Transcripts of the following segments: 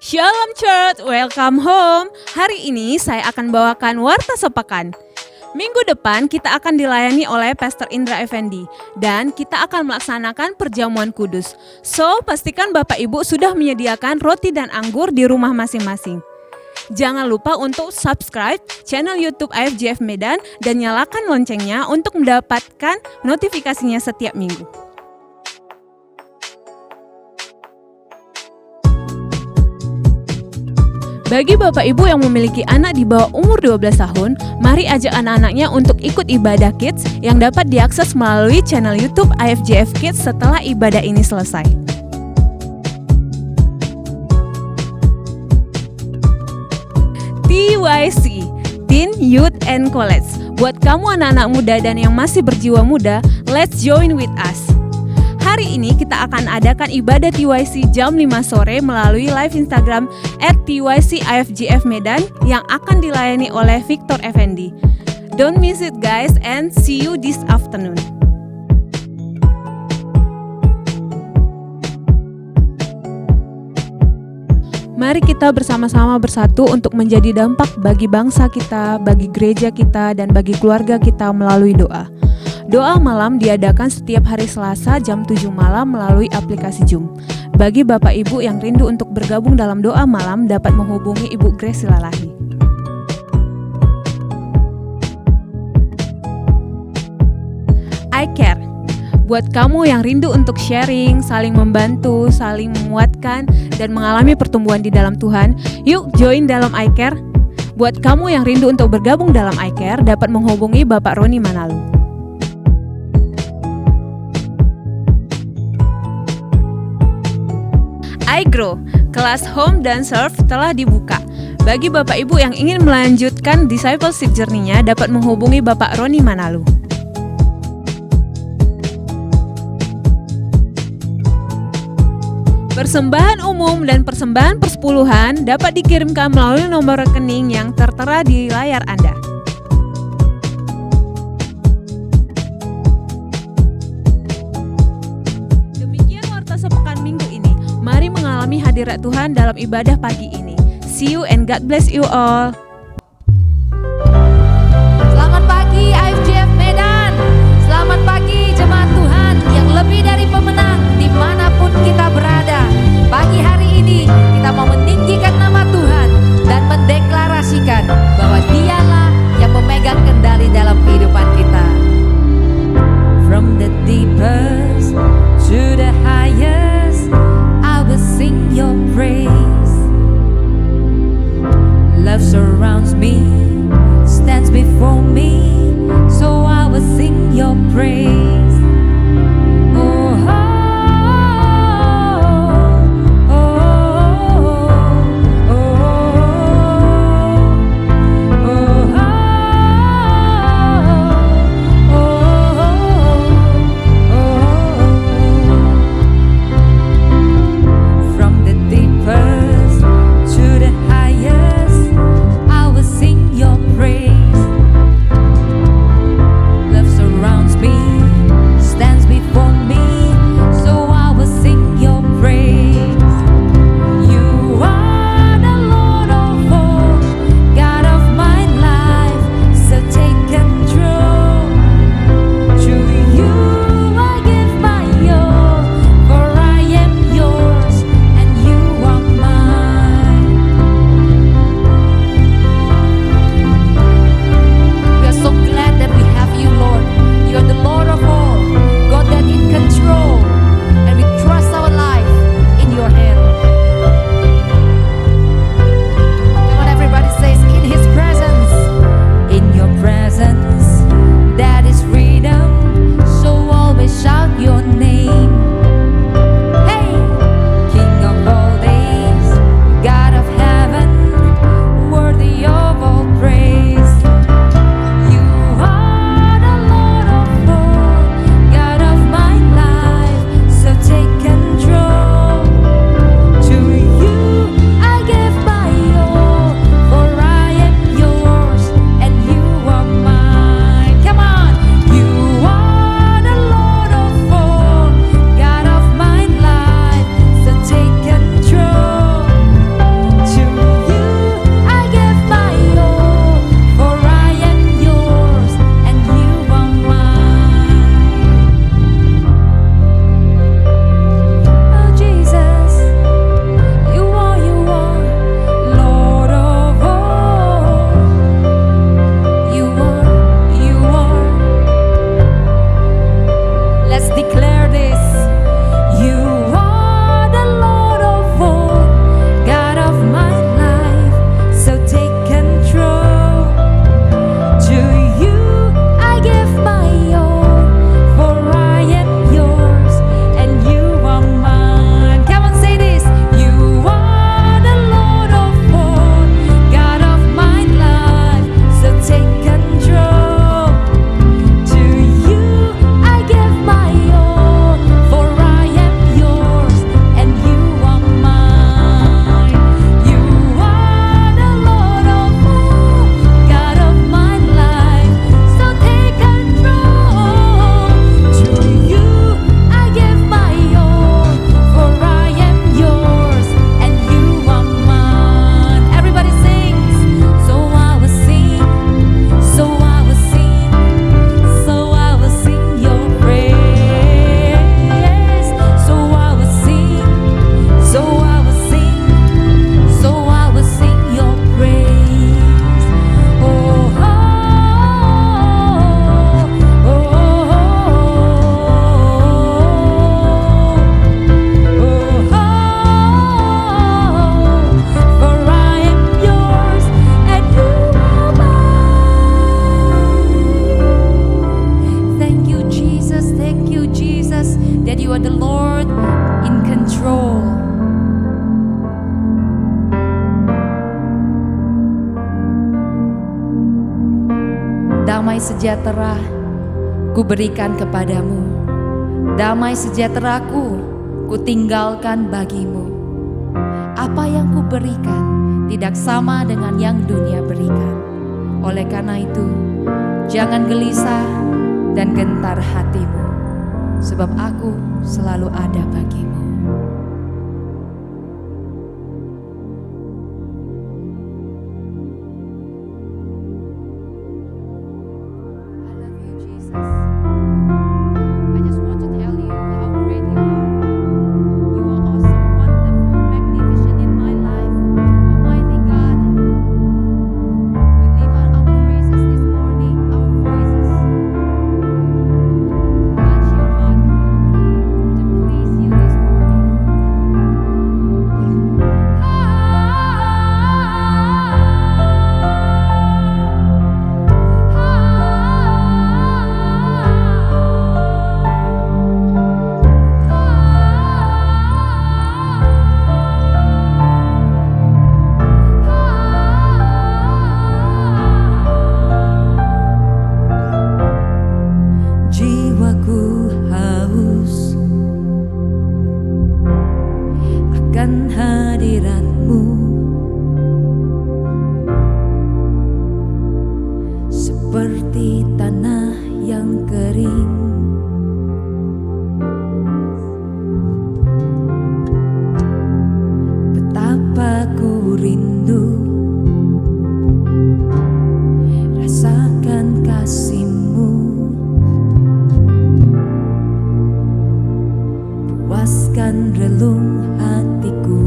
Shalom Church, welcome home. Hari ini saya akan bawakan Warta Sepekan. Minggu depan kita akan dilayani oleh Pastor Indra Effendi dan kita akan melaksanakan perjamuan kudus. So, pastikan Bapak Ibu sudah menyediakan roti dan anggur di rumah masing-masing. Jangan lupa untuk subscribe channel YouTube IFJF Medan dan nyalakan loncengnya untuk mendapatkan notifikasinya setiap minggu. Bagi Bapak Ibu yang memiliki anak di bawah umur 12 tahun, mari ajak anak-anaknya untuk ikut ibadah Kids yang dapat diakses melalui channel YouTube IFJF Kids setelah ibadah ini selesai. TYC, Teen Youth and College. Buat kamu anak-anak muda dan yang masih berjiwa muda, let's join with us. Hari ini kita akan adakan ibadah TYC jam 5 sore melalui live Instagram @TYC-IFJF Medan yang akan dilayani oleh Victor Effendi. Don't miss it guys and see you this afternoon. Mari kita bersama-sama bersatu untuk menjadi dampak bagi bangsa kita, bagi gereja kita, dan bagi keluarga kita melalui doa. Doa malam diadakan setiap hari Selasa jam 7 malam melalui aplikasi Zoom. Bagi Bapak Ibu yang rindu untuk bergabung dalam doa malam dapat menghubungi Ibu Grace Silalahi. I Care. Buat kamu yang rindu untuk sharing, saling membantu, saling menguatkan, dan mengalami pertumbuhan di dalam Tuhan, yuk join dalam I Care. Buat kamu yang rindu untuk bergabung dalam I Care dapat menghubungi Bapak Roni Manalu. iGrow, kelas Home dan Serve telah dibuka. Bagi Bapak Ibu yang ingin melanjutkan discipleship journey-nya dapat menghubungi Bapak Roni Manalu. Persembahan umum dan persembahan persepuluhan dapat dikirimkan melalui nomor rekening yang tertera di layar Anda. Demikian Warta Sepekan minggu ini. Mari mengalami hadirat Tuhan dalam ibadah pagi ini. See you and God bless you all. Selamat pagi IFJF Medan. Selamat pagi jemaat Tuhan yang lebih dari pemenang dimanapun kita berada. Pagi hari ini kita mau meninggikan nama Tuhan dan mendeklarasikan bahwa Dialah yang memegang kendali dalam kehidupan kita. From the deepest to the highest, I will sing your praise. Love surrounds me, stands before me, so I will sing your praise. Oh, oh, oh, oh, damai sejahtera ku berikan kepadamu. Damai sejahteraku ku tinggalkan bagimu. Apa yang ku berikan tidak sama dengan yang dunia berikan. Oleh karena itu, jangan gelisah dan gentar hatimu, sebab aku selalu ada bagimu. Hadiratmu seperti tanah yang kering, betapa ku rindu rasakan kasih-Mu, puaskan relung hatiku.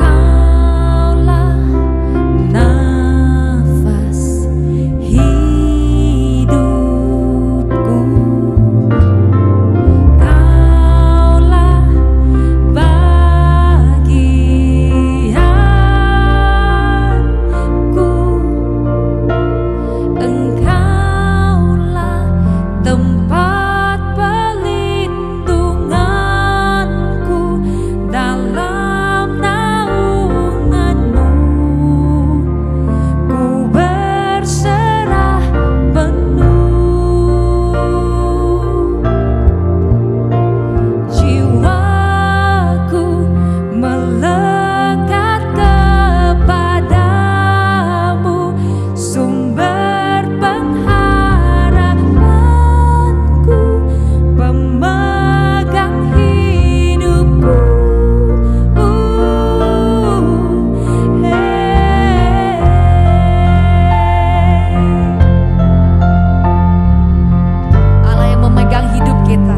Kaulah nafas hidupku, Kaulah bagianku, Engkaulah tempat pelindunganku, dalam naungan-Mu ku berserah penuh. Jiwaku melekat kepadamu, sumber pengharapanku, pemegang hidupku. Allah yang memegang hidup kita,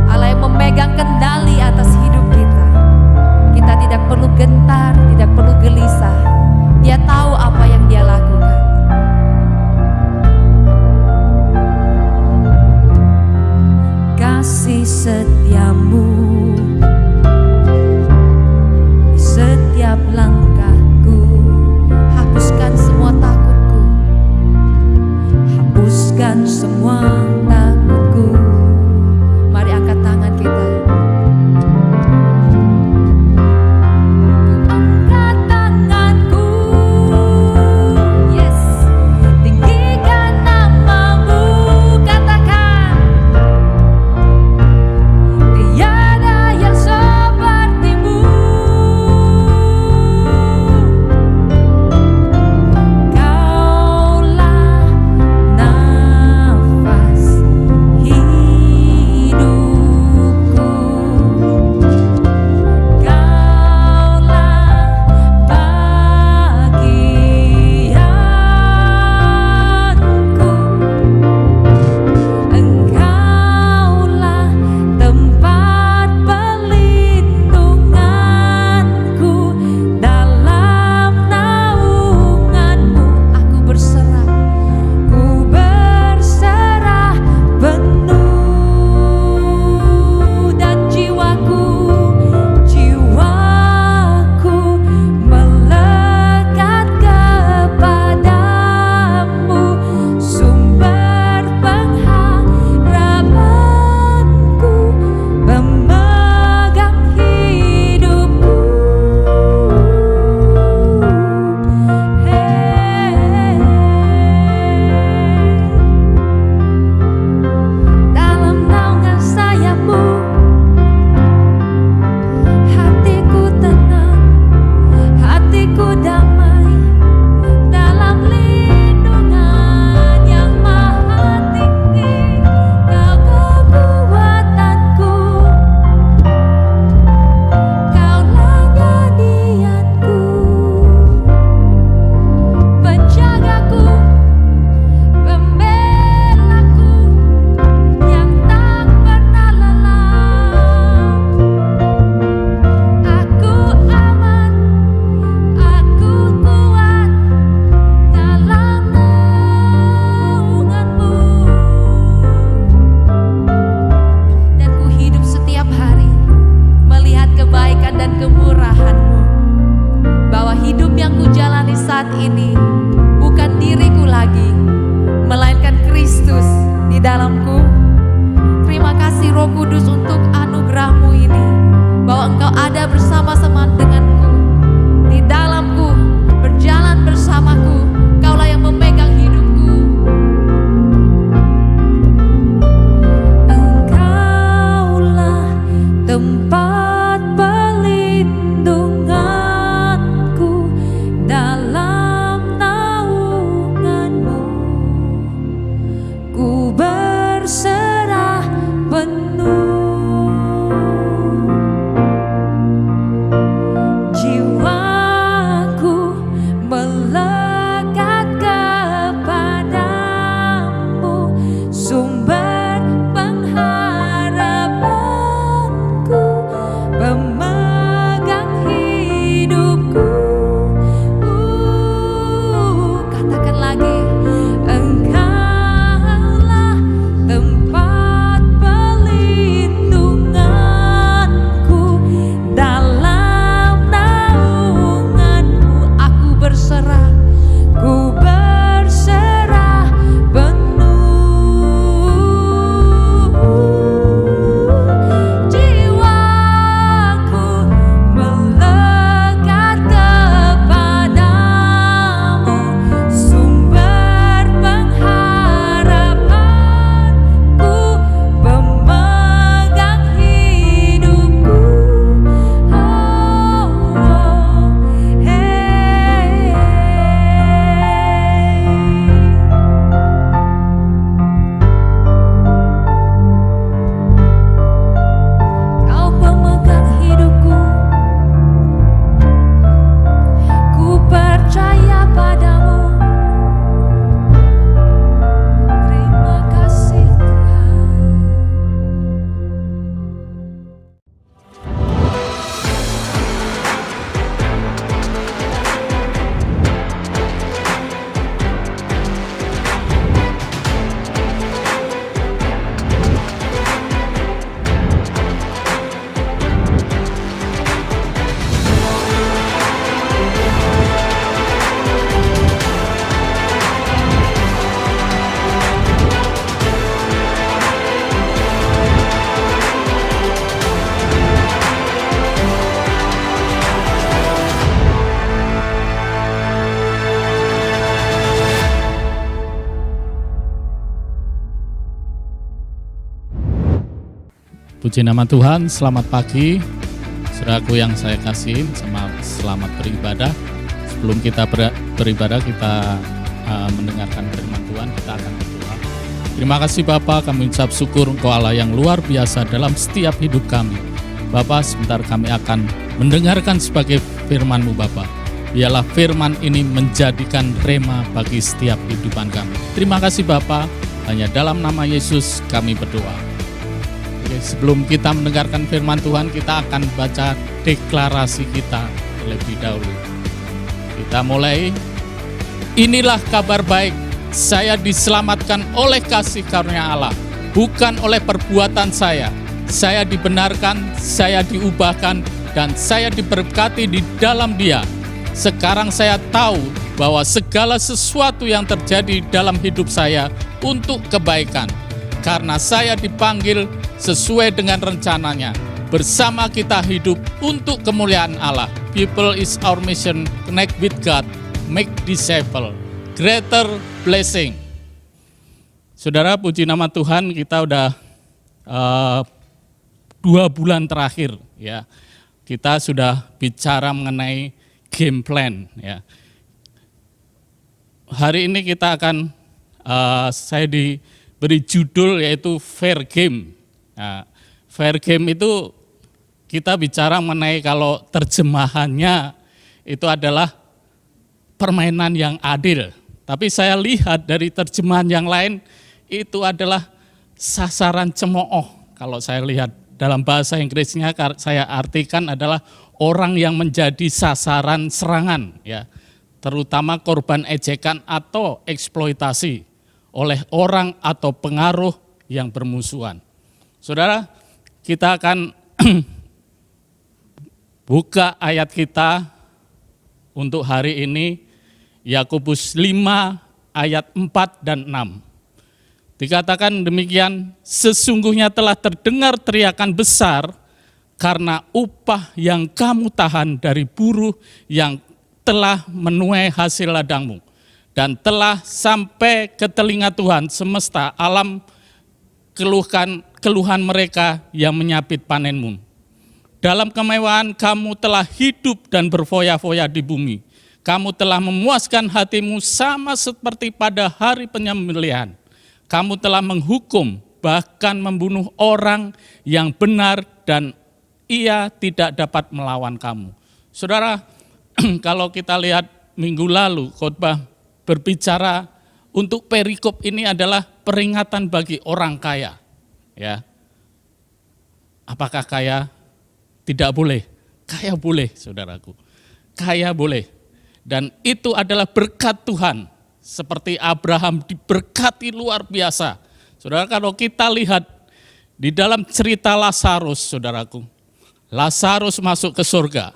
Allah yang memegang kendali atas hidup kita. Kita tidak perlu gentar, tidak perlu gelisah. Dia tahu apa yang Dia lakukan. Kasih setia-Mu di setiap langkahku, hapuskan semua takutku, hapuskan semua takutku. Mari angkat tangan kita. Angkat tanganku, yes, tinggikan nama-Mu, katakan tiada Puji nama Tuhan, selamat pagi. Saudaraku yang saya kasih, selamat beribadah. Sebelum kita beribadah, kita mendengarkan firman Tuhan, kita akan berdoa. Terima kasih Bapa, kami ucap syukur Engkau Allah yang luar biasa dalam setiap hidup kami. Bapa, sebentar kami akan mendengarkan sebagai firman-Mu Bapa. Biarlah firman ini menjadikan rema bagi setiap kehidupan kami. Terima kasih Bapa, hanya dalam nama Yesus kami berdoa. Oke, sebelum kita mendengarkan firman Tuhan, kita akan baca deklarasi kita terlebih dahulu. Kita mulai. Inilah kabar baik, saya diselamatkan oleh kasih karunia Allah, bukan oleh perbuatan saya. Saya dibenarkan, saya diubahkan, dan saya diberkati di dalam Dia. Sekarang saya tahu bahwa segala sesuatu yang terjadi dalam hidup saya untuk kebaikan. Karena saya dipanggil sesuai dengan rencananya. Bersama kita hidup untuk kemuliaan Allah. People is our mission, connect with God, make disciple, greater blessing. Saudara, puji nama Tuhan, kita udah 2 bulan terakhir ya. Kita sudah bicara mengenai game plan ya. Hari ini kita akan saya diberi judul yaitu fair game. Nah, fair game itu kita bicara mengenai, kalau terjemahannya itu adalah permainan yang adil. Tapi saya lihat dari terjemahan yang lain itu adalah sasaran cemooh. Kalau saya lihat dalam bahasa Inggrisnya, saya artikan adalah orang yang menjadi sasaran serangan ya. Terutama korban ejekan atau eksploitasi oleh orang atau pengaruh yang bermusuhan. Saudara, kita akan buka ayat kita untuk hari ini, Yakobus 5 ayat 4 dan 6. Dikatakan demikian, sesungguhnya telah terdengar teriakan besar karena upah yang kamu tahan dari buruh yang telah menuai hasil ladangmu, dan telah sampai ke telinga Tuhan semesta alam keluhan mereka yang menyapit panenmu. Dalam kemewahan kamu telah hidup dan berfoya-foya di bumi. Kamu telah memuaskan hatimu sama seperti pada hari penyembelihan. Kamu telah menghukum, bahkan membunuh orang yang benar, dan ia tidak dapat melawan kamu. Saudara, kalau kita lihat minggu lalu khotbah berbicara untuk perikop ini adalah peringatan bagi orang kaya. Ya, apakah kaya? Tidak boleh. Kaya boleh, saudaraku. Kaya boleh. Dan itu adalah berkat Tuhan. Seperti Abraham diberkati luar biasa. Saudara, kalau kita lihat di dalam cerita Lazarus, saudaraku. Lazarus masuk ke surga.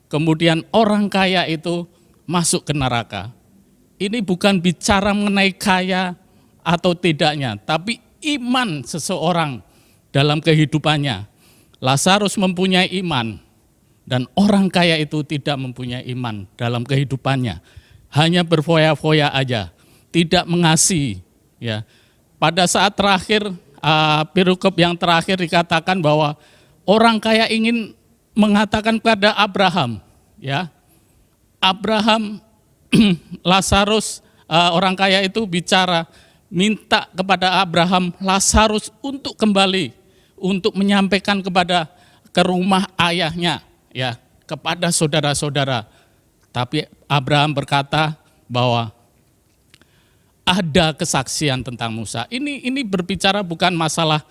Kemudian orang kaya itu masuk ke neraka. Ini bukan bicara mengenai kaya atau tidaknya, tapi iman seseorang dalam kehidupannya. Lazarus mempunyai iman, dan orang kaya itu tidak mempunyai iman dalam kehidupannya. Hanya berfoya-foya aja, tidak mengasihi. Ya. Pada saat terakhir, perikop yang terakhir dikatakan bahwa orang kaya ingin mengatakan kepada Abraham, ya, Abraham, Lazarus, orang kaya itu bicara, minta kepada Abraham Lazarus untuk kembali, untuk menyampaikan ke rumah ayahnya, ya, kepada saudara-saudara. Tapi Abraham berkata bahwa ada kesaksian tentang Musa. Ini berbicara bukan masalah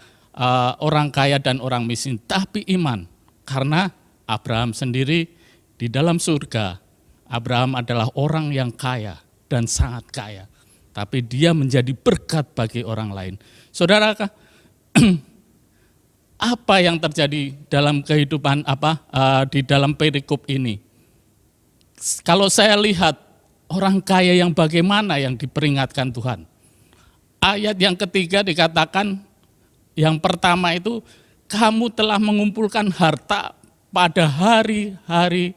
orang kaya dan orang miskin, tapi iman. Karena Abraham sendiri di dalam surga, Abraham adalah orang yang kaya dan sangat kaya. Tapi dia menjadi berkat bagi orang lain. Saudara, apa yang terjadi dalam kehidupan di dalam perikop ini? Kalau saya lihat orang kaya yang bagaimana yang diperingatkan Tuhan. Ayat yang ketiga dikatakan, yang pertama itu, kamu telah mengumpulkan harta pada hari-hari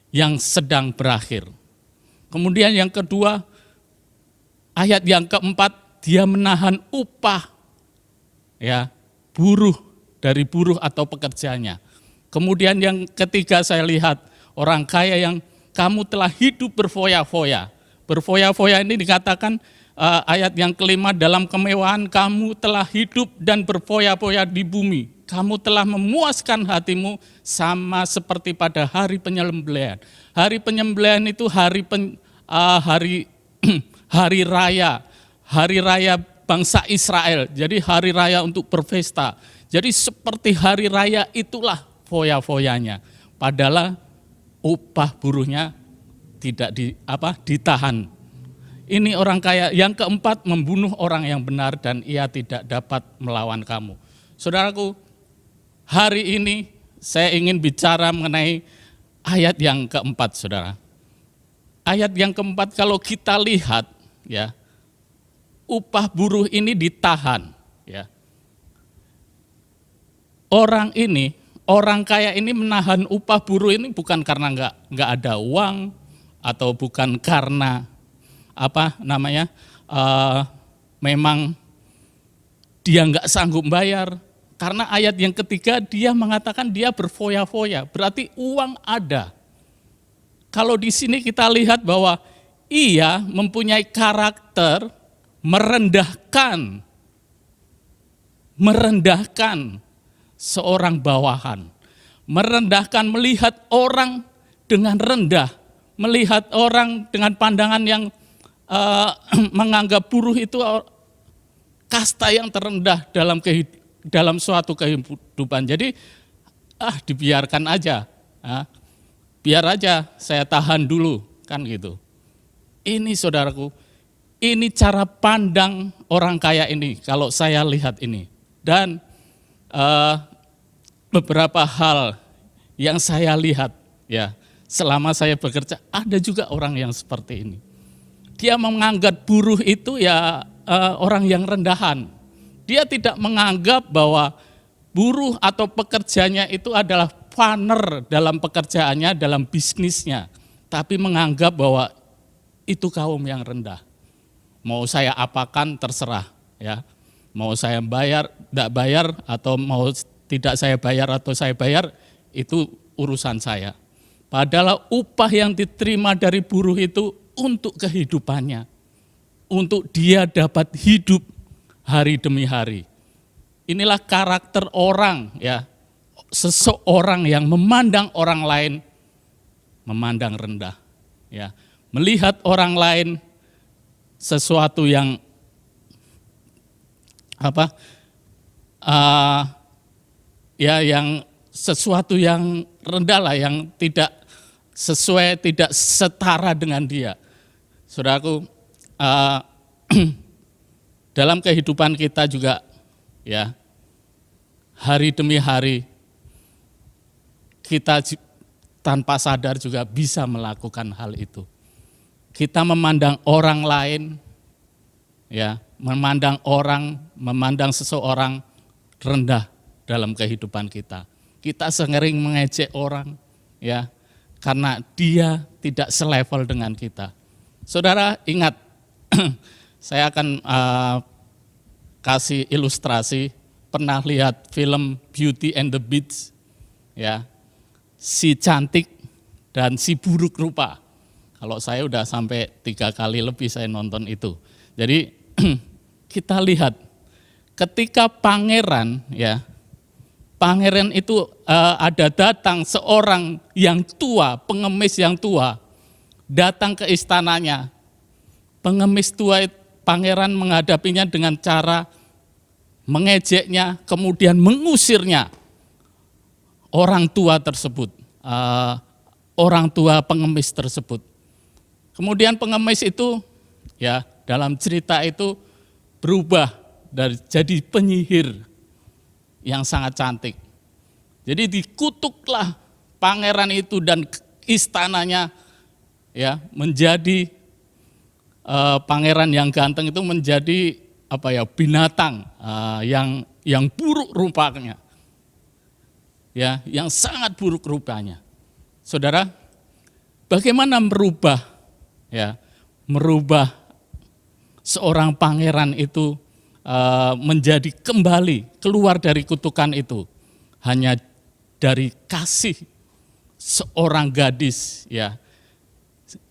yang sedang berakhir. Kemudian yang kedua, ayat yang keempat, dia menahan upah ya buruh dari buruh atau pekerjanya. Kemudian yang ketiga saya lihat orang kaya yang kamu telah hidup berfoya-foya. Berfoya-foya ini dikatakan ayat yang kelima, dalam kemewahan kamu telah hidup dan berfoya-foya di bumi. Kamu telah memuaskan hatimu sama seperti pada hari penyembelihan. Hari penyembelihan itu hari raya bangsa Israel. Jadi hari raya untuk berpesta. Jadi seperti hari raya itulah foya-foyanya. Padahal upah buruhnya tidak ditahan. Ini orang kaya. Yang keempat, membunuh orang yang benar dan ia tidak dapat melawan kamu. Saudaraku, hari ini saya ingin bicara mengenai ayat yang keempat, saudara. Ayat yang keempat kalau kita lihat, ya, upah buruh ini ditahan, ya. Orang kaya ini menahan upah buruh ini bukan karena nggak ada uang atau bukan karena memang dia nggak sanggup bayar. Karena ayat yang ketiga dia mengatakan dia berfoya-foya, berarti uang ada. Kalau di sini kita lihat bahwa ia mempunyai karakter merendahkan seorang bawahan, merendahkan, melihat orang dengan rendah, melihat orang dengan pandangan yang menganggap buruh itu kasta yang terendah dalam suatu kehidupan. Jadi dibiarkan aja, biar aja saya tahan dulu, kan gitu. Ini saudaraku, ini cara pandang orang kaya ini kalau saya lihat ini. Dan beberapa hal yang saya lihat, ya, selama saya bekerja, ada juga orang yang seperti ini. Dia menganggap buruh itu ya orang yang rendahan. Dia tidak menganggap bahwa buruh atau pekerjanya itu adalah partner dalam pekerjaannya, dalam bisnisnya. Tapi menganggap bahwa itu kaum yang rendah. Mau saya apakan terserah, ya. Mau saya bayar, tidak bayar, atau mau tidak saya bayar atau saya bayar, itu urusan saya. Padahal upah yang diterima dari buruh itu untuk kehidupannya, untuk dia dapat hidup hari demi hari. Inilah karakter orang, ya, seseorang yang memandang orang lain memandang rendah, ya, melihat orang lain sesuatu yang yang sesuatu yang rendah lah, yang tidak sesuai, tidak setara dengan dia. Saudaraku, dalam kehidupan kita juga, ya, hari demi hari kita tanpa sadar juga bisa melakukan hal itu. Kita memandang orang lain, ya, memandang seseorang rendah dalam kehidupan kita. Kita sering mengejek orang, ya, karena dia tidak selevel dengan kita. Saudara ingat, saya akan kasih ilustrasi. Pernah lihat film Beauty and the Beast, ya, si cantik dan si buruk rupa. Kalau saya udah sampai 3 kali lebih saya nonton itu. Jadi kita lihat ketika pangeran, ya, pangeran itu ada datang seorang yang tua, pengemis yang tua, datang ke istananya. Pengemis tua, pangeran menghadapinya dengan cara mengejeknya, kemudian mengusirnya. Orang tua tersebut, orang tua pengemis tersebut. Kemudian pengemis itu, ya, dalam cerita itu berubah jadi penyihir yang sangat cantik. Jadi dikutuklah pangeran itu dan istananya, ya, menjadi pangeran yang ganteng itu menjadi binatang yang buruk rupanya, ya, yang sangat buruk rupanya. Saudara, bagaimana merubah seorang pangeran itu menjadi kembali keluar dari kutukan itu hanya dari kasih seorang gadis, ya,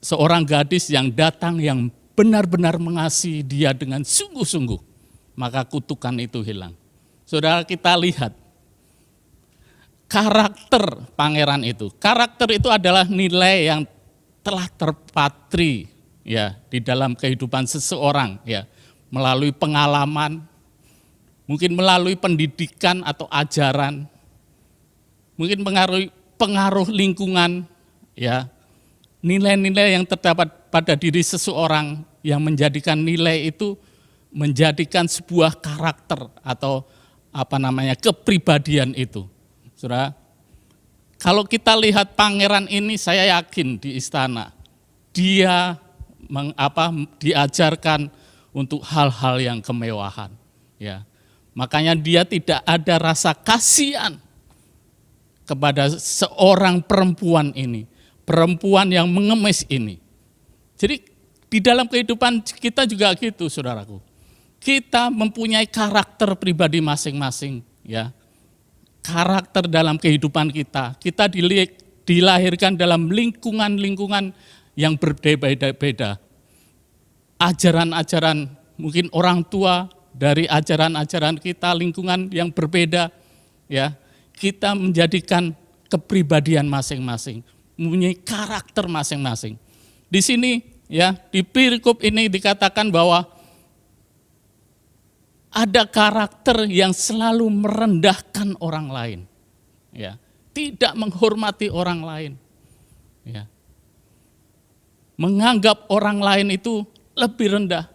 seorang gadis yang datang yang benar-benar mengasihi dia dengan sungguh-sungguh, maka kutukan itu hilang. Saudara, kita lihat karakter pangeran itu. Karakter itu adalah nilai yang telah terpatri, ya, di dalam kehidupan seseorang, ya, melalui pengalaman, mungkin melalui pendidikan atau ajaran, mungkin pengaruh lingkungan, ya, nilai-nilai yang terdapat pada diri seseorang yang menjadikan nilai itu menjadikan sebuah karakter atau kepribadian itu. Saudara, kalau kita lihat pangeran ini, saya yakin di istana dia diajarkan untuk hal-hal yang kemewahan, ya. Makanya dia tidak ada rasa kasihan kepada seorang perempuan ini, perempuan yang mengemis ini. Jadi di dalam kehidupan kita juga gitu, saudaraku. Kita mempunyai karakter pribadi masing-masing, ya. Karakter dalam kehidupan kita. Kita dilahirkan dalam lingkungan-lingkungan yang berbeda-beda. Ajaran-ajaran mungkin orang tua, dari ajaran-ajaran kita, lingkungan yang berbeda, ya, kita menjadikan kepribadian masing-masing, mempunyai karakter masing-masing. Di sini, ya, di perikop ini dikatakan bahwa ada karakter yang selalu merendahkan orang lain, ya, tidak menghormati orang lain, ya, menganggap orang lain itu lebih rendah.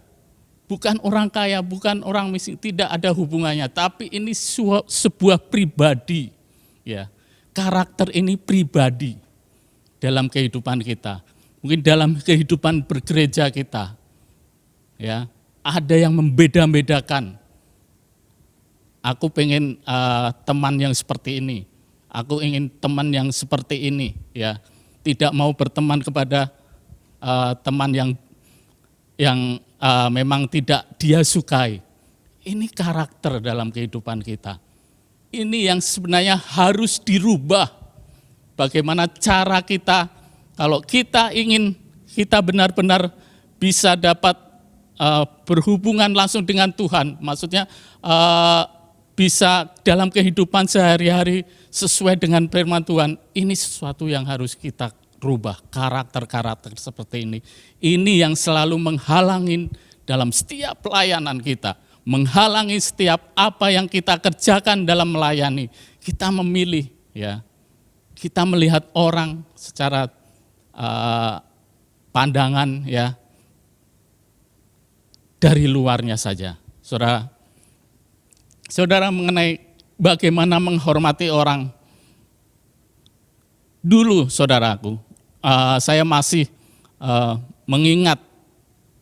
Bukan orang kaya, bukan orang miskin, tidak ada hubungannya. Tapi ini sebuah pribadi, ya. Karakter ini pribadi dalam kehidupan kita. Mungkin dalam kehidupan bergereja kita, ya, ada yang membeda-bedakan. Aku pengen teman yang seperti ini. Aku ingin teman yang seperti ini, ya. Tidak mau berteman kepada teman yang memang tidak dia sukai. Ini karakter dalam kehidupan kita. Ini yang sebenarnya harus dirubah. Bagaimana cara kita, kalau kita ingin kita benar-benar bisa dapat berhubungan langsung dengan Tuhan, maksudnya bisa dalam kehidupan sehari-hari sesuai dengan firman Tuhan, ini sesuatu yang harus kita rubah, karakter-karakter seperti ini. Ini yang selalu menghalangi dalam setiap pelayanan kita, menghalangi setiap apa yang kita kerjakan dalam melayani. Kita memilih, ya, kita melihat orang secara pandangan, ya, dari luarnya saja. Saudara mengenai bagaimana menghormati orang. Dulu, saudaraku, saya masih mengingat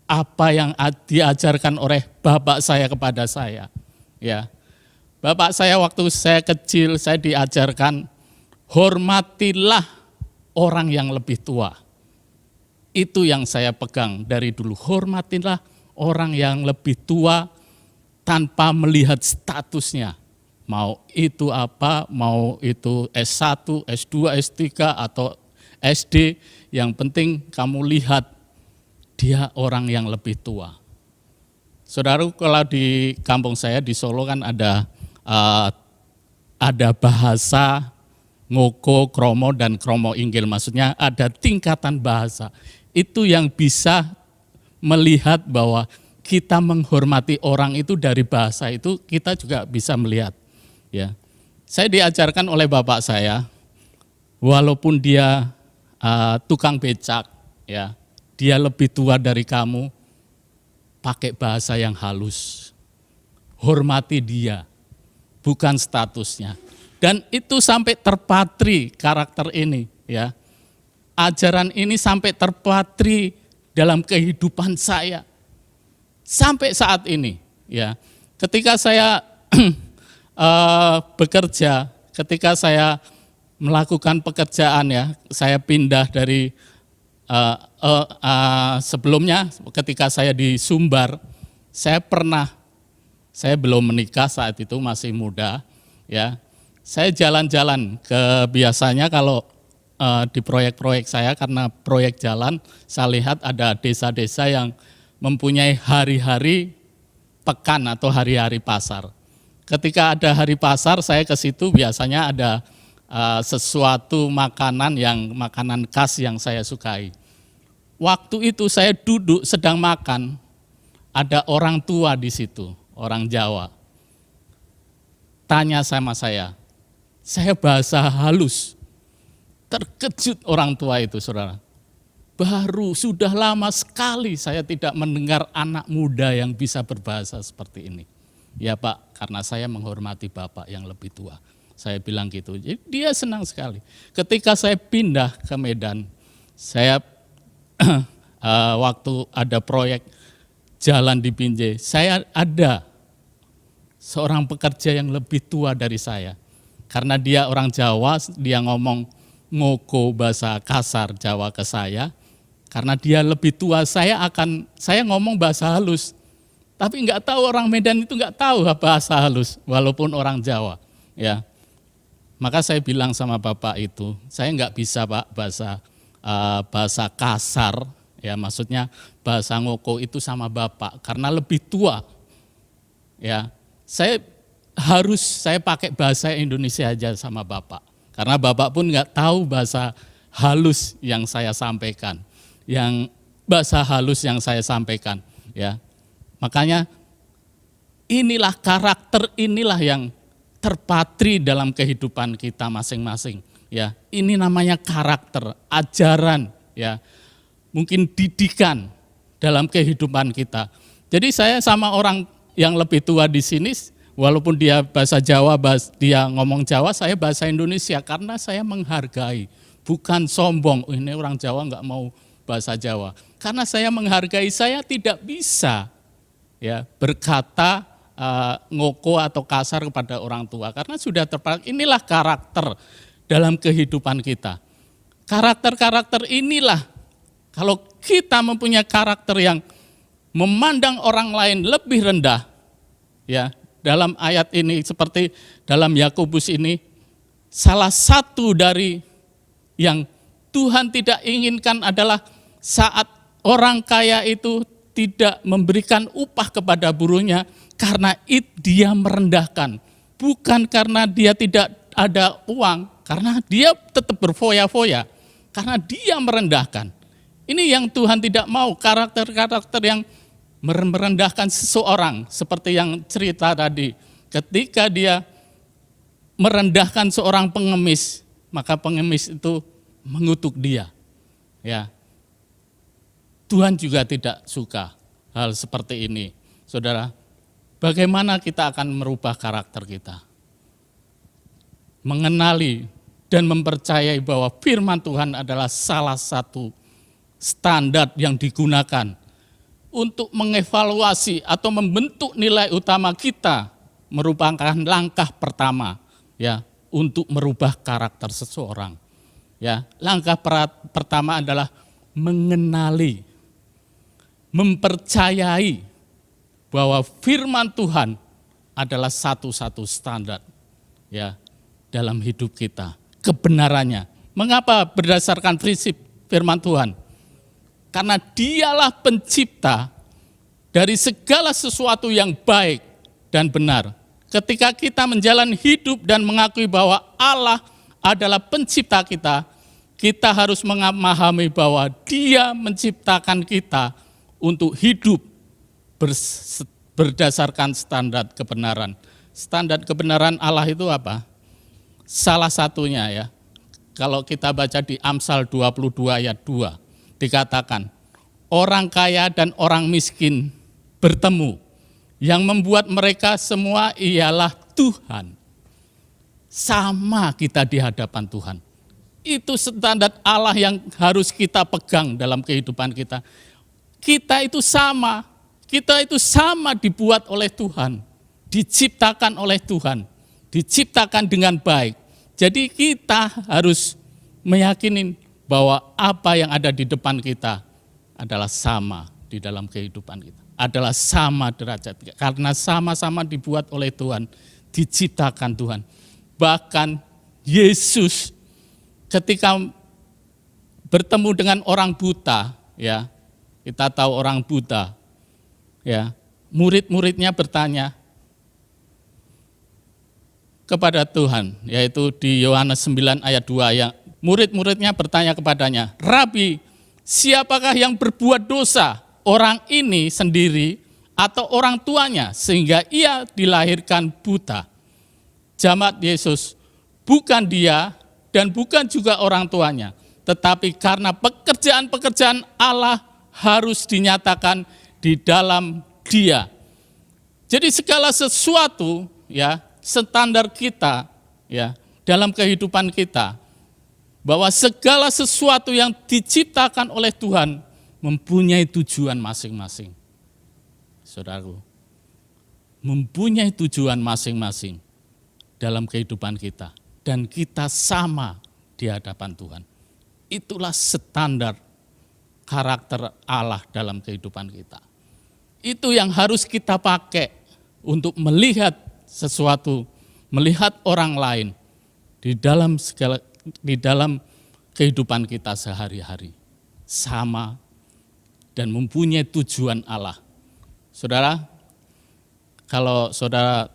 apa yang diajarkan oleh bapak saya kepada saya. Ya, bapak saya waktu saya kecil, saya diajarkan hormatilah orang yang lebih tua. Itu yang saya pegang dari dulu. Hormatilah orang yang lebih tua tanpa melihat statusnya. Mau itu apa, mau itu S1, S2, S3 atau SD, yang penting kamu lihat dia orang yang lebih tua. Saudara, kalau di kampung saya di Solo kan ada bahasa ngoko, kromo, dan kromo inggil. Maksudnya ada tingkatan bahasa. Itu yang bisa melihat bahwa kita menghormati orang itu dari bahasa itu kita juga bisa melihat. Ya, saya diajarkan oleh bapak saya, walaupun dia tukang becak, ya, dia lebih tua dari kamu, pakai bahasa yang halus, hormati dia, bukan statusnya. Dan itu sampai terpatri karakter ini, ya, ajaran ini sampai terpatri dalam kehidupan saya sampai saat ini, ya. Ketika saya bekerja, ketika saya melakukan pekerjaan, ya, saya pindah dari sebelumnya ketika saya di Sumbar, saya pernah Saya belum menikah saat itu, masih muda, ya. Saya jalan-jalan biasanya kalau di proyek-proyek saya, karena proyek jalan, saya lihat ada desa-desa yang mempunyai hari-hari pekan atau hari-hari pasar. Ketika ada hari pasar, saya ke situ biasanya ada sesuatu makanan khas yang saya sukai. Waktu itu saya duduk sedang makan, ada orang tua di situ, orang Jawa. Tanya sama saya bahasa halus. Terkejut orang tua itu, saudara. Sudah lama sekali saya tidak mendengar anak muda yang bisa berbahasa seperti ini. Ya Pak, karena saya menghormati Bapak yang lebih tua. Saya bilang gitu, jadi dia senang sekali. Ketika saya pindah ke Medan, saya waktu ada proyek jalan di Binjai, saya ada seorang pekerja yang lebih tua dari saya. Karena dia orang Jawa, dia ngomong ngoko bahasa kasar Jawa ke saya. Karena dia lebih tua, saya ngomong bahasa halus. Tapi nggak tahu orang Medan itu nggak tahu bahasa halus, walaupun orang Jawa. Ya, maka saya bilang sama bapak itu, saya nggak bisa Pak bahasa kasar, ya maksudnya bahasa ngoko itu sama bapak, karena lebih tua. Ya, saya pakai bahasa Indonesia aja sama bapak, karena bapak pun nggak tahu bahasa halus yang saya sampaikan, ya. Makanya inilah karakter yang terpatri dalam kehidupan kita masing-masing, ya. Ini namanya karakter, ajaran, ya. Mungkin didikan dalam kehidupan kita. Jadi saya sama orang yang lebih tua di sini, walaupun dia bahasa Jawa, dia ngomong Jawa, saya bahasa Indonesia karena saya menghargai, bukan sombong. Ini orang Jawa nggak mau bahasa Jawa. Karena saya menghargai, saya tidak bisa ya berkata ngoko atau kasar kepada orang tua karena sudah terpatri. Inilah karakter dalam kehidupan kita. Karakter-karakter inilah, kalau kita mempunyai karakter yang memandang orang lain lebih rendah, ya dalam ayat ini seperti dalam Yakobus ini, salah satu dari yang Tuhan tidak inginkan adalah saat orang kaya itu tidak memberikan upah kepada buruhnya karena dia merendahkan. Bukan karena dia tidak ada uang, karena dia tetap berfoya-foya, karena dia merendahkan. Ini yang Tuhan tidak mau, karakter-karakter yang merendahkan seseorang. Seperti yang cerita tadi, ketika dia merendahkan seorang pengemis, maka pengemis itu mengutuk dia. Ya, Tuhan juga tidak suka hal seperti ini. Saudara, bagaimana kita akan merubah karakter kita? Mengenali dan mempercayai bahwa firman Tuhan adalah salah satu standar yang digunakan untuk mengevaluasi atau membentuk nilai utama kita, merupakan langkah pertama ya untuk merubah karakter seseorang. Ya, langkah pertama adalah mengenali, mempercayai bahwa firman Tuhan adalah satu-satu standar ya dalam hidup kita, kebenarannya. Mengapa berdasarkan prinsip firman Tuhan? Karena dialah pencipta dari segala sesuatu yang baik dan benar. Ketika kita menjalani hidup dan mengakui bahwa Allah adalah pencipta kita, kita harus memahami bahwa Dia menciptakan kita untuk hidup berdasarkan standar kebenaran. Standar kebenaran Allah itu apa? Salah satunya ya, kalau kita baca di Amsal 22 ayat 2, dikatakan, orang kaya dan orang miskin bertemu, yang membuat mereka semua ialah Tuhan. Sama kita di hadapan Tuhan. Itu standar Allah yang harus kita pegang dalam kehidupan kita. Kita itu sama dibuat oleh Tuhan, diciptakan oleh Tuhan, diciptakan dengan baik. Jadi kita harus meyakini bahwa apa yang ada di depan kita adalah sama di dalam kehidupan kita. adalah sama derajat. Karena sama-sama dibuat oleh Tuhan, diciptakan Tuhan. Bahkan Yesus ketika bertemu dengan orang buta, ya, kita tahu orang buta, ya, murid-muridnya bertanya kepada Tuhan, yaitu di Yohanes 9 ayat 2, ya, murid-muridnya bertanya kepadanya, Rabi, siapakah yang berbuat dosa, orang ini sendiri atau orang tuanya, sehingga ia dilahirkan buta? Jawab Yesus, bukan dia dan bukan juga orang tuanya, tetapi karena pekerjaan-pekerjaan Allah harus dinyatakan di dalam dia. Jadi segala sesuatu, ya, standar kita, ya, dalam kehidupan kita, bahwa segala sesuatu yang diciptakan oleh Tuhan mempunyai tujuan masing-masing. Saudaraku, mempunyai tujuan masing-masing dalam kehidupan kita, dan kita sama di hadapan Tuhan. Itulah standar karakter Allah dalam kehidupan kita. Itu yang harus kita pakai untuk melihat sesuatu, melihat orang lain di dalam kehidupan kita sehari-hari. Sama dan mempunyai tujuan Allah. Saudara, kalau saudara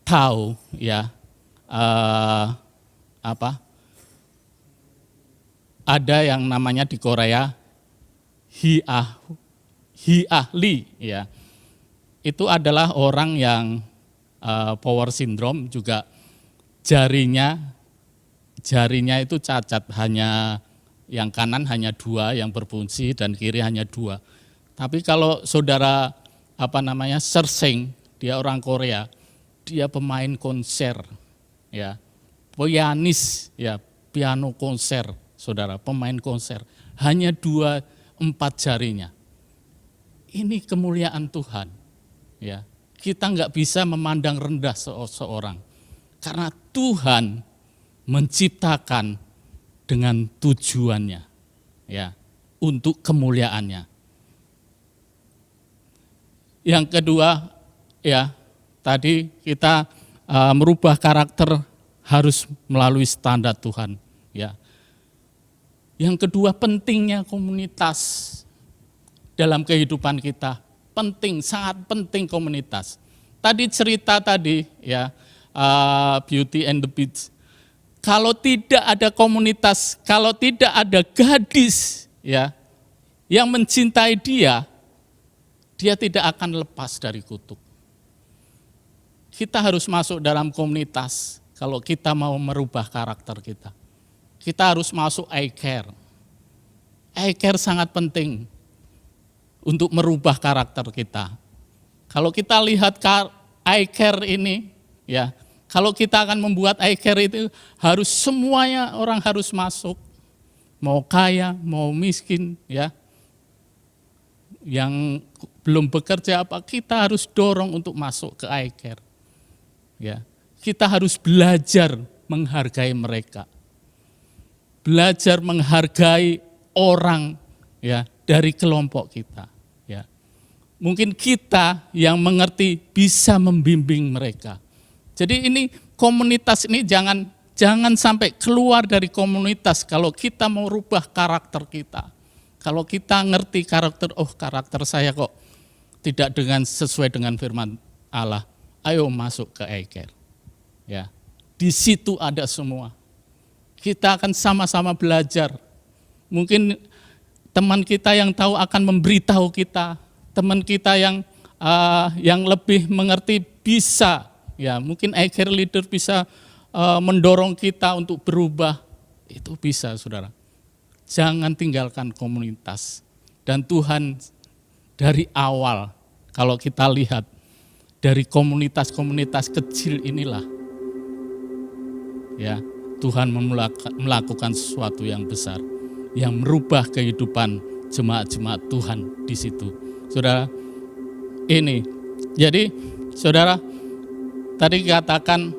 tahu, ya, ada yang namanya di Korea Hiahli, ya. Itu adalah orang yang power syndrome, juga jarinya itu cacat, hanya yang kanan hanya 2 yang berfungsi dan kiri hanya 2. Tapi kalau saudara searching, dia orang Korea, dia pemain konser, ya, pianis, ya, piano konser, saudara, pemain konser, hanya 4 jarinya. Ini kemuliaan Tuhan, ya. Kita nggak bisa memandang rendah seseorang, karena Tuhan menciptakan dengan tujuannya, ya, untuk kemuliaannya. Yang kedua, ya, tadi kita merubah karakter harus melalui standar Tuhan, ya. Yang kedua, pentingnya komunitas dalam kehidupan kita. Penting, sangat penting komunitas. Tadi cerita tadi, ya, Beauty and the Beast. Kalau tidak ada komunitas, kalau tidak ada gadis, ya, yang mencintai dia tidak akan lepas dari kutuk. Kita harus masuk dalam komunitas kalau kita mau merubah karakter kita. Kita harus masuk I-Care. I-Care sangat penting untuk merubah karakter kita. Kalau kita lihat I-Care ini, ya, kalau kita akan membuat I-Care itu harus semuanya orang harus masuk, mau kaya, mau miskin, ya, yang belum bekerja apa, kita harus dorong untuk masuk ke I-Care. Ya, kita harus belajar menghargai mereka, belajar menghargai orang, ya, dari kelompok kita, ya. Mungkin kita yang mengerti bisa membimbing mereka. Jadi ini komunitas ini jangan sampai keluar dari komunitas kalau kita mau rubah karakter kita. Kalau kita ngerti karakter saya kok tidak sesuai dengan firman Allah, ayo masuk ke I-Care. Ya, di situ ada semua. Kita akan sama-sama belajar. Mungkin teman kita yang tahu akan memberitahu kita, teman kita yang lebih mengerti bisa, ya, mungkin I-Care leader bisa mendorong kita untuk berubah. Itu bisa, saudara. Jangan tinggalkan komunitas. Dan Tuhan dari awal, kalau kita lihat dari komunitas-komunitas kecil inilah, ya, Tuhan melakukan sesuatu yang besar, yang merubah kehidupan jemaat-jemaat Tuhan di situ. Saudara, ini, jadi saudara, tadi katakan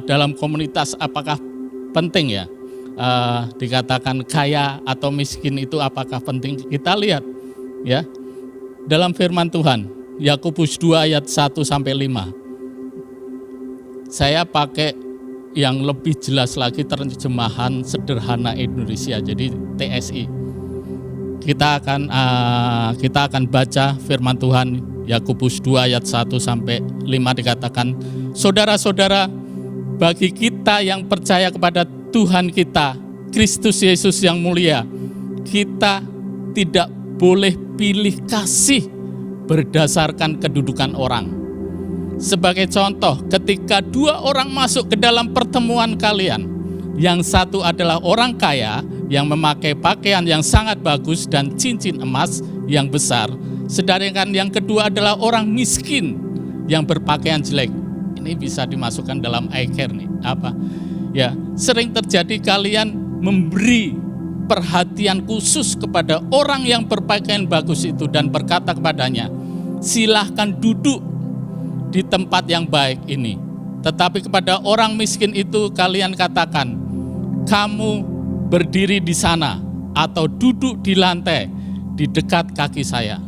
dalam komunitas apakah penting, ya? Dikatakan kaya atau miskin itu apakah penting? Kita lihat, ya, dalam firman Tuhan, Yakobus 2 ayat 1 sampai 5. Saya pakai yang lebih jelas lagi terjemahan sederhana Indonesia, jadi TSI. Kita akan baca firman Tuhan Yakobus 2 ayat 1 sampai 5 dikatakan, saudara-saudara, bagi kita yang percaya kepada Tuhan kita, Kristus Yesus yang mulia, kita tidak boleh pilih kasih berdasarkan kedudukan orang. Sebagai contoh, ketika 2 orang masuk ke dalam pertemuan kalian, yang satu adalah orang kaya yang memakai pakaian yang sangat bagus dan cincin emas yang besar, sedangkan yang kedua adalah orang miskin yang berpakaian jelek. Ini bisa dimasukkan dalam eye-care nih. Apa? Ya, sering terjadi kalian memberi perhatian khusus kepada orang yang berpakaian bagus itu dan berkata kepadanya, silahkan duduk di tempat yang baik ini. Tetapi kepada orang miskin itu kalian katakan, kamu berdiri di sana atau duduk di lantai di dekat kaki saya.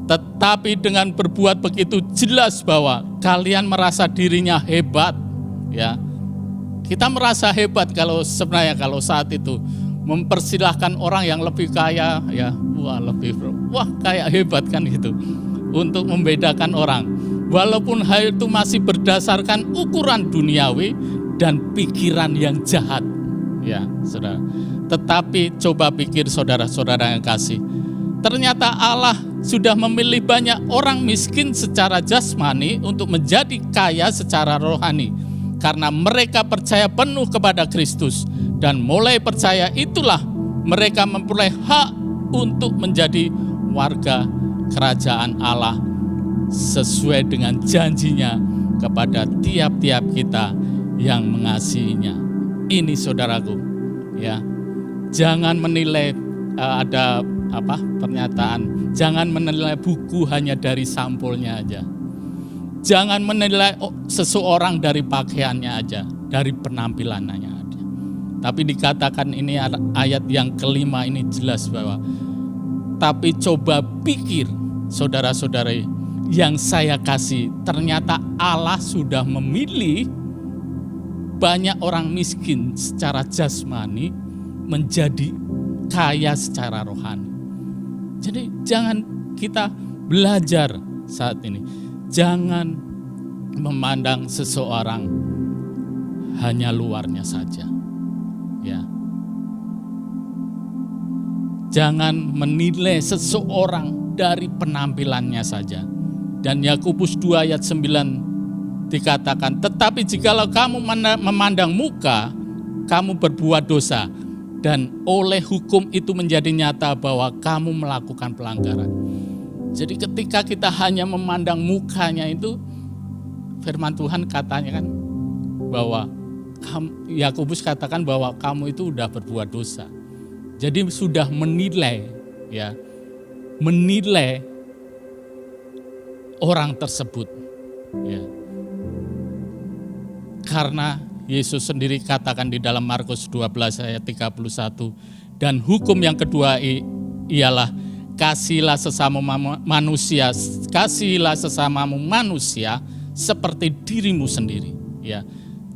Tetapi dengan berbuat begitu jelas bahwa kalian merasa dirinya hebat, ya. Kita merasa hebat kalau sebenarnya kalau saat itu mempersilahkan orang yang lebih kaya, ya, wah kayak hebat kan gitu, untuk membedakan orang. Walaupun hal itu masih berdasarkan ukuran duniawi dan pikiran yang jahat, ya, saudara. Tetapi coba pikir saudara-saudara yang kasih, ternyata Allah sudah memilih banyak orang miskin secara jasmani untuk menjadi kaya secara rohani, karena mereka percaya penuh kepada Kristus, dan mulai percaya itulah mereka memperoleh hak untuk menjadi warga kerajaan Allah sesuai dengan janjinya kepada tiap-tiap kita yang mengasihinya. Ini saudaraku, ya, jangan menilai ada pernyataan, jangan menilai buku hanya dari sampulnya aja. Jangan menilai seseorang dari pakaiannya aja, dari penampilannya aja. Tapi dikatakan ini ayat yang kelima ini jelas bahwa, tapi coba pikir saudara-saudari yang saya kasih, ternyata Allah sudah memilih banyak orang miskin secara jasmani menjadi kaya secara rohani. Jadi jangan kita belajar saat ini, jangan memandang seseorang hanya luarnya saja, ya. Jangan menilai seseorang dari penampilannya saja. Dan Yakobus 2 ayat 9 dikatakan, tetapi jikalau kamu memandang muka, kamu berbuat dosa, dan oleh hukum itu menjadi nyata bahwa kamu melakukan pelanggaran. Jadi ketika kita hanya memandang mukanya itu, firman Tuhan katanya kan bahwa Yakobus katakan bahwa kamu itu sudah berbuat dosa. Jadi sudah menilai, ya, menilai orang tersebut, ya. Karena Yesus sendiri katakan di dalam Markus 12 ayat 31, dan hukum yang kedua ialah kasihilah sesamamu manusia seperti dirimu sendiri, ya.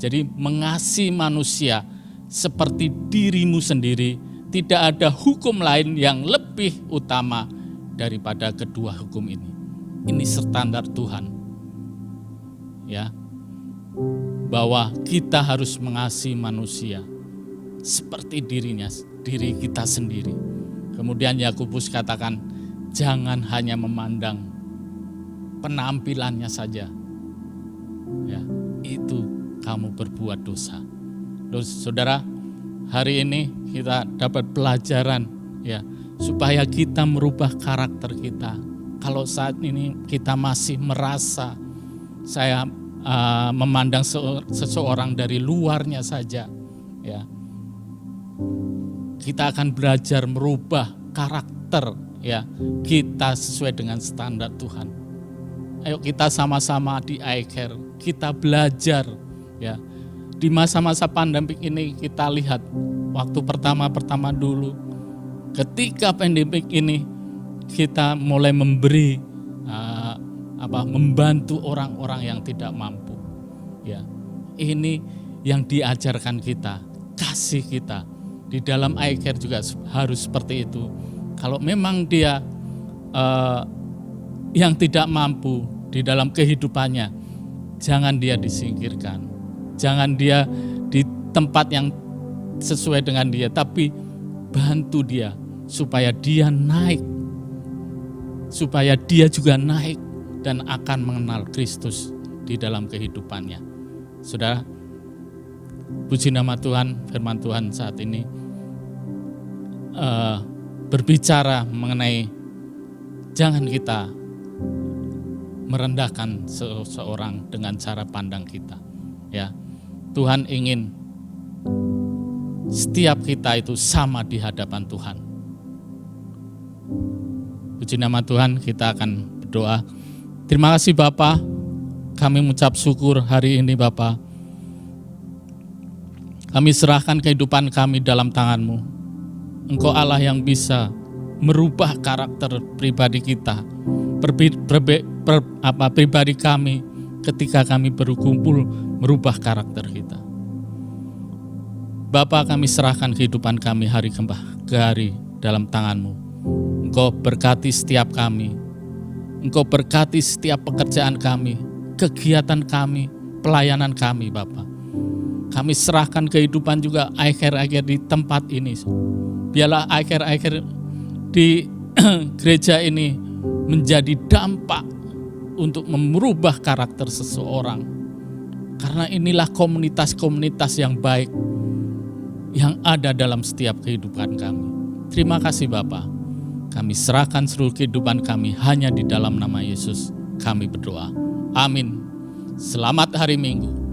Jadi mengasihi manusia seperti dirimu sendiri, tidak ada hukum lain yang lebih utama daripada kedua hukum ini. Ini standar Tuhan, ya, bahwa kita harus mengasihi manusia seperti diri kita sendiri. Kemudian Yakobus katakan, jangan hanya memandang penampilannya saja, ya, itu kamu berbuat dosa. Terus saudara, hari ini kita dapat pelajaran, ya, supaya kita merubah karakter kita. Kalau saat ini kita masih merasa saya memandang seseorang dari luarnya saja, ya, kita akan belajar merubah karakter, ya, kita sesuai dengan standar Tuhan. Ayo kita sama-sama di eye-care, kita belajar, ya. Di masa-masa pandemik ini kita lihat waktu pertama dulu, ketika pandemik ini kita mulai memberi membantu orang-orang yang tidak mampu. Ya, ini yang diajarkan kita, kasih kita. Di dalam iCare juga harus seperti itu. Kalau memang dia yang tidak mampu di dalam kehidupannya, jangan dia disingkirkan. Jangan dia di tempat yang sesuai dengan dia, tapi bantu dia supaya dia naik. Supaya dia juga naik dan akan mengenal Kristus di dalam kehidupannya. Saudara, puji nama Tuhan, firman Tuhan saat ini berbicara mengenai jangan kita merendahkan seseorang dengan cara pandang kita. Ya, Tuhan ingin setiap kita itu sama di hadapan Tuhan. Puji nama Tuhan, kita akan berdoa. Terima kasih Bapa, kami mengucap syukur hari ini Bapa. Kami serahkan kehidupan kami dalam tangan-Mu. Engkau Allah yang bisa merubah karakter pribadi kita, pribadi kami ketika kami berkumpul merubah karakter kita. Bapa, kami serahkan kehidupan kami hari ke hari dalam tangan-Mu. Engkau berkati setiap kami. Engkau berkati setiap pekerjaan kami, kegiatan kami, pelayanan kami Bapa. Kami serahkan kehidupan juga iCare di tempat ini. Biarlah iCare di gereja ini menjadi dampak untuk merubah karakter seseorang. Karena inilah komunitas-komunitas yang baik yang ada dalam setiap kehidupan kami. Terima kasih Bapa. Kami serahkan seluruh kehidupan kami hanya di dalam nama Yesus. Kami berdoa. Amin. Selamat hari Minggu.